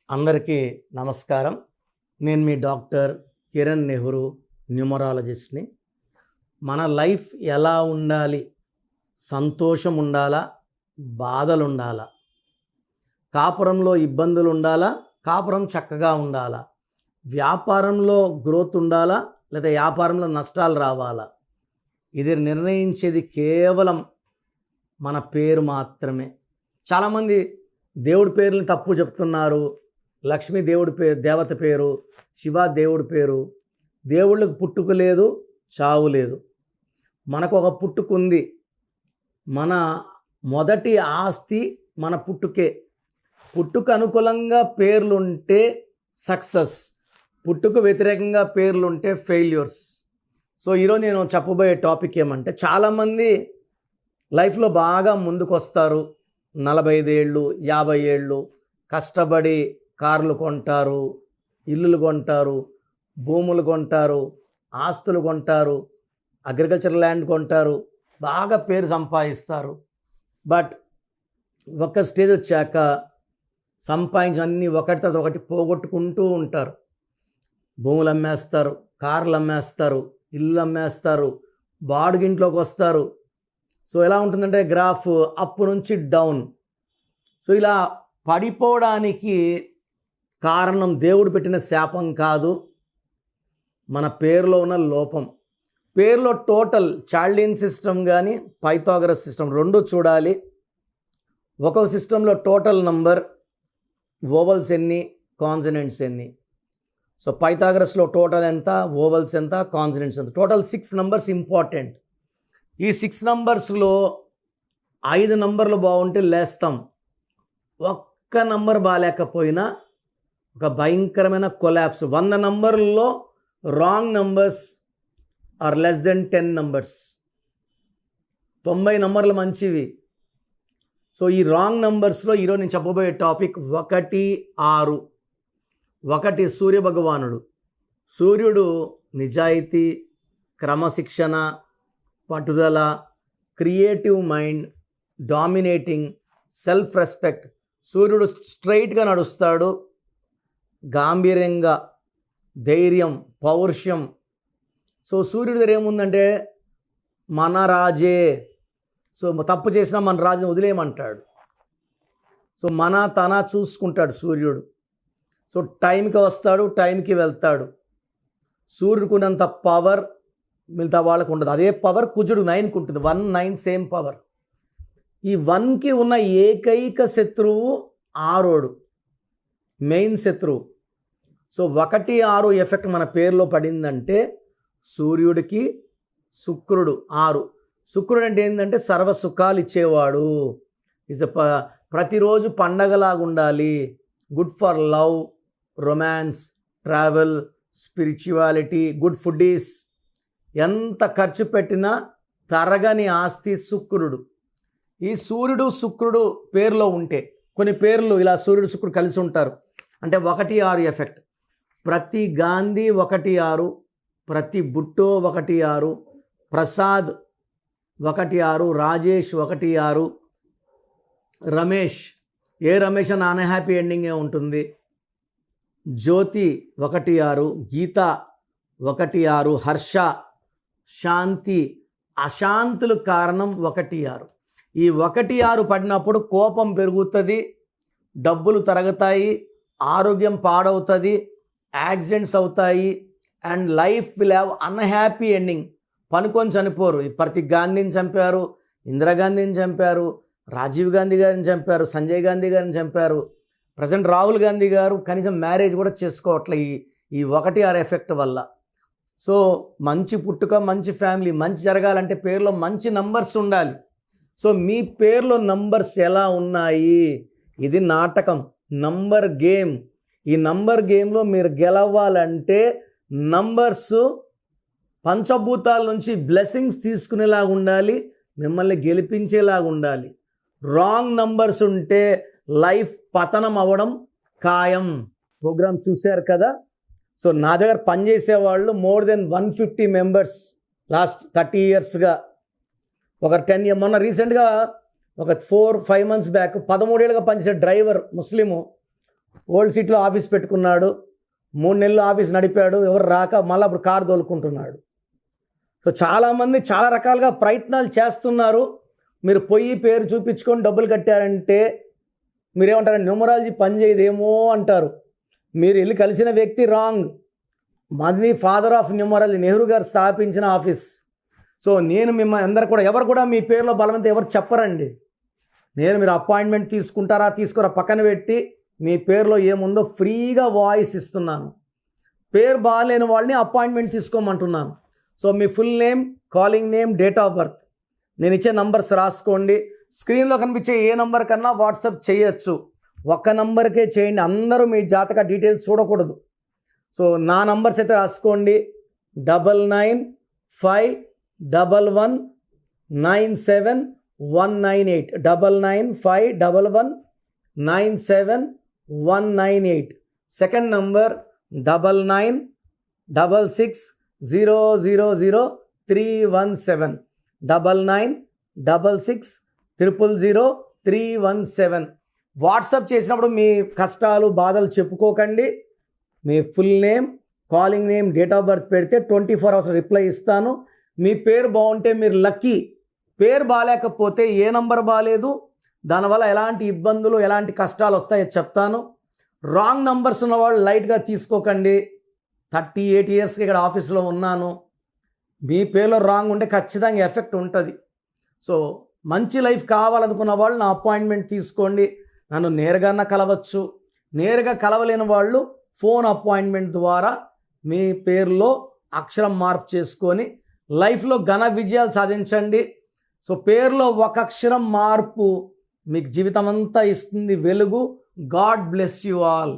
అందరికీ నమస్కారం. నేను మీ డాక్టర్ కిరణ్ నెహ్రూ, న్యూమరాలజిస్ట్ని. మన లైఫ్ ఎలా ఉండాలి? సంతోషం ఉండాలా? బాధలు ఉండాలా? కాపురంలో ఇబ్బందులు ఉండాలా? కాపురం చక్కగా ఉండాలా? వ్యాపారంలో గ్రోత్ ఉండాలా? లేదా వ్యాపారంలో నష్టాలు రావాలా? ఇది నిర్ణయించేది కేవలం మన పేరు మాత్రమే. చాలామంది దేవుడి పేర్లను తప్పు చెప్తున్నారు. లక్ష్మీ దేవుడి పేరు, దేవత పేరు, శివ దేవుడి పేరు. దేవుళ్ళకి పుట్టుక లేదు, చావు లేదు. మనకు ఒక పుట్టుక ఉంది. మన మొదటి ఆస్తి మన పుట్టుకే. పుట్టుక అనుకూలంగా పేర్లుంటే సక్సెస్, పుట్టుక వ్యతిరేకంగా పేర్లుంటే ఫెయిల్యూర్స్. సో ఈరోజు నేను చెప్పబోయే టాపిక్ ఏమంటే, చాలామంది లైఫ్లో బాగా ముందుకు వస్తారు. 45 ఏళ్ళు, 50 ఏళ్ళు కష్టపడి కార్లు కొంటారు, ఇల్లులు కొంటారు, భూములు కొంటారు, ఆస్తులు కొంటారు, అగ్రికల్చర్ ల్యాండ్ కొంటారు, బాగా పేరు సంపాదిస్తారు. బట్ ఒక స్టేజ్ వచ్చాక సంపాదించన్నీ ఒకటి తర్వాత ఒకటి పోగొట్టుకుంటూ ఉంటారు. భూములు అమ్మేస్తారు, కార్లు అమ్మేస్తారు, ఇల్లు అమ్మేస్తారు, బాడుగింట్లోకి వస్తారు. సో ఎలా ఉంటుందంటే గ్రాఫ్ అప్ నుంచి డౌన్. సో ఇలా పడిపోవడానికి కారణం దేవుడు పెట్టిన శాపం కాదు, మన పేరులో ఉన్న లోపం. పేరులో టోటల్ చాల్డియన్ సిస్టమ్ కానీ పైథాగరస్ సిస్టమ్ రెండు చూడాలి. ఒక్కొక్క సిస్టంలో టోటల్ నంబర్, ఓవల్స్ ఎన్ని, కాన్సనెంట్స్ ఎన్ని. సో పైథాగరస్లో టోటల్ ఎంత, ఓవల్స్ ఎంత, కాన్సనెంట్స్ ఎంత, టోటల్ 6 నంబర్స్ ఇంపార్టెంట్. ఈ 6 నంబర్స్లో 5 నంబర్లు బాగుంటే లేస్తాం. ఒక్క నంబర్ బాగాలేకపోయినా ఒక భయంకరమైన కొలాప్స్. 100 నంబర్లలో wrong numbers are less than 10 numbers. 90 నంబర్లు మంచివి. సో ఈ రాంగ్ నంబర్స్లో ఈరోజు నేను చెప్పబోయే టాపిక్ 1, 6. 1 సూర్య భగవానుడు. సూర్యుడు నిజాయితీ, క్రమశిక్షణ, పట్టుదల, creative mind, dominating, self respect. సూర్యుడు స్ట్రైట్గా నడుస్తాడు, గాంభీర్యంగా, ధైర్యం, పౌరుషం. సో సూర్యుడి దగ్గర ఏముందంటే మన రాజే. సో తప్పు చేసినా మన రాజుని వదిలేయమంటాడు. సో మన తన చూసుకుంటాడు సూర్యుడు. సో టైంకి వస్తాడు, టైంకి వెళ్తాడు. సూర్యుడికి ఉన్నంత పవర్ మిగతా వాళ్ళకు ఉండదు. అదే పవర్ కుజుడు 9కి ఉంటుంది. 1, 9 సేమ్ పవర్. ఈ 1కి ఉన్న ఏకైక శత్రువు 6, మెయిన్ శత్రువు. సో 1, 6 ఎఫెక్ట్ మన పేరులో పడిందంటే సూర్యుడికి శుక్రుడు 6. శుక్రుడు అంటే ఏంటంటే సర్వ సుఖాలు ఇచ్చేవాడు. ప్రతిరోజు పండగలాగా ఉండాలి. Good for love, romance, travel, spirituality, good foodies. ఎంత ఖర్చు పెట్టినా తరగని ఆస్తి శుక్రుడు. ఈ సూర్యుడు శుక్రుడు పేరులో ఉంటే, కొన్ని పేర్లు ఇలా సూర్యుడు శుక్రుడు కలిసి ఉంటారు అంటే 1, 6 ఎఫెక్ట్. ప్రతి గాంధీ 1, 6, ప్రతి బుట్టో 1, 6, ప్రసాద్ 1, 6, రాజేష్ 1, 6, రమేష్, ఏ రమేష్ అని అన్హ్యాపీ ఎండింగే ఉంటుంది. జ్యోతి 1, 6, గీత 1, 6, హర్ష, శాంతి, అశాంతులు కారణం 1, 6. ఈ 1, 6 పడినప్పుడు కోపం పెరుగుతుంది, డబ్బులు తరగతాయి, ఆరోగ్యం పాడవుతుంది, యాక్సిడెంట్స్ అవుతాయి, and life will have unhappy ending. పనుకొని చనిపోరు. ప్రతి గాంధీని చంపారు, ఇందిరాగాంధీని చంపారు, రాజీవ్ గాంధీ గారిని చంపారు, సంజయ్ గాంధీ గారిని చంపారు. ప్రజెంట్ రాహుల్ గాంధీ గారు కనీసం మ్యారేజ్ కూడా చేసుకోవట్లే ఈ 1, 6 ఎఫెక్ట్ వల్ల. సో మంచి పుట్టుక, మంచి ఫ్యామిలీ, మంచి జరగాలంటే పేరులో మంచి నంబర్స్ ఉండాలి. సో మీ పేరులో నంబర్స్ ఎలా ఉన్నాయి? ఇది నాటకం, నంబర్ గేమ్. ఈ నంబర్ గేమ్లో మీరు గెలవాలంటే నంబర్స్ పంచభూతాల నుంచి బ్లెస్సింగ్స్ తీసుకునేలాగా ఉండాలి, మిమ్మల్ని గెలిపించేలాగా ఉండాలి. రాంగ్ నంబర్స్ ఉంటే లైఫ్ పతనం అవ్వడం ఖాయం. ప్రోగ్రామ్ చూశారు కదా. సో నా దగ్గర పనిచేసేవాళ్ళు మోర్ దెన్ 150 మెంబర్స్ లాస్ట్ 30 ఇయర్స్గా. ఒక 10 ఇయర్ మొన్న రీసెంట్గా ఒక 4-5 మంత్స్ బ్యాక్ 13 ఏళ్ళుగా పనిచేసే డ్రైవర్ ముస్లిము ఓల్డ్ సిటీలో ఆఫీస్ పెట్టుకున్నాడు, 3 నెలలు ఆఫీస్ నడిపాడు, ఎవరు రాక మళ్ళీ అప్పుడు కారు తోలుకుంటున్నాడు. సో చాలామంది చాలా రకాలుగా ప్రయత్నాలు చేస్తున్నారు. మీరు పొయ్యి పేరు చూపించుకొని డబ్బులు కట్టారంటే మీరేమంటారు, న్యూమరాలజీ పనిచేయదేమో అంటారు. మీరు వెళ్ళి కలిసిన వ్యక్తి రాంగ్. మాది ఫాదర్ ఆఫ్ న్యూమరాలజీ, నెహ్రూ గారు స్థాపించిన ఆఫీస్. సో నేను మిమ్మల్ని అందరూ కూడా, ఎవరు కూడా మీ పేరులో బలవంతం ఎవరు చెప్పరండి. మీరు అపాయింట్మెంట్ తీసుకుంటారా తీసుకోరా పక్కన పెట్టి మీ పేరులో ఏముందో ఫ్రీగా వాయిస్ ఇస్తున్నాను. పేరు బాగాలేని వాళ్ళని అపాయింట్మెంట్ తీసుకోమంటున్నాను. సో మీ full name, calling name, date of birth, నేను ఇచ్చే నంబర్స్ రాసుకోండి. స్క్రీన్లో కనిపించే ఏ నంబర్ కన్నా వాట్సాప్ చేయొచ్చు. ఒక్క నంబర్కే చేయండి, అందరూ మీ జాతక డీటెయిల్స్ చూడకూడదు. సో నా నంబర్స్ అయితే రాసుకోండి. 9951197198, 9951197198. Second number 9966000317, 9966000317. వాట్సాప్ చేసినప్పుడు మీ కష్టాలు బాధలు చెప్పుకోకండి. మీ full name, calling name, date of birth పెడితే 24 అవర్స్ రిప్లై ఇస్తాను. మీ పేరు బాగుంటే మీరు లక్కీ. పేరు బాగాలేకపోతే ఏ నంబర్ బాగాలేదు, దానివల్ల ఎలాంటి ఇబ్బందులు ఎలాంటి కష్టాలు వస్తాయో చెప్తాను. రాంగ్ నంబర్స్ ఉన్నవాళ్ళు లైట్గా తీసుకోకండి. 38 ఇయర్స్కి ఇక్కడ ఆఫీస్లో ఉన్నాను. మీ పేరులో రాంగ్ ఉంటే ఖచ్చితంగా ఎఫెక్ట్ ఉంటుంది. సో మంచి లైఫ్ కావాలనుకున్న వాళ్ళు నా అపాయింట్మెంట్ తీసుకోండి. నన్ను నేరుగా కలవచ్చు. నేరుగా కలవలేని వాళ్ళు ఫోన్ అపాయింట్మెంట్ ద్వారా మీ పేరులో అక్షరం మార్పు చేసుకొని లైఫ్లో ఘన విజయాలు సాధించండి. సో పేరులో ఒక అక్షరం మార్పు మీకు జీవితం అంతా ఇస్తుంది వెలుగు. God bless you all.